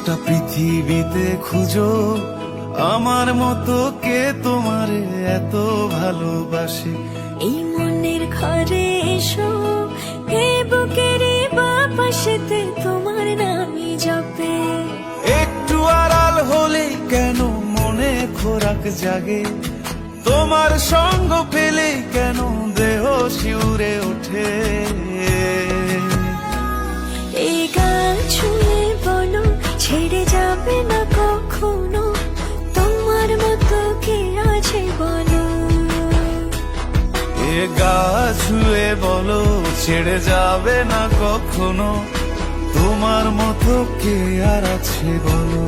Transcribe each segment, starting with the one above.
গোটা পৃথিবীতে খুঁজো আমার মতো কে তোমারে এত ভালোবাসে। এই মনের ঘরে এসো, এ বুকের বাপাশেতে তোমার নামই জপে। একটু আড়াল হলে কেন মনে খোরাক জাগে, তোমার সঙ্গ পেলে কেন দেহ শিউরে ওঠে। এই গান ছুঁয়ে বলো ছেড়ে যাবে না কখনো, তোমার মতো কে আছে বলো। এ গা ছুঁয়ে বলো ছেড়ে যাবে না কখনো, তোমার মতো কে আর আছে বলো।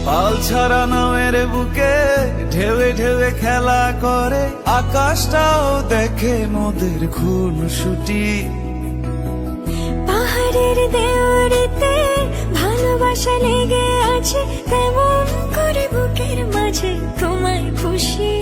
পাল ছাড়া নামের বুকে ঢেউে ঢেউে খেলা করে, আকাশটাও দেখে মোদের খুনসুটি। পাহাড়ের দেওয়ারিতে ভালোবাসা লেগে আছে, তেমন করে বুকের মাঝে তোমায় খুশি।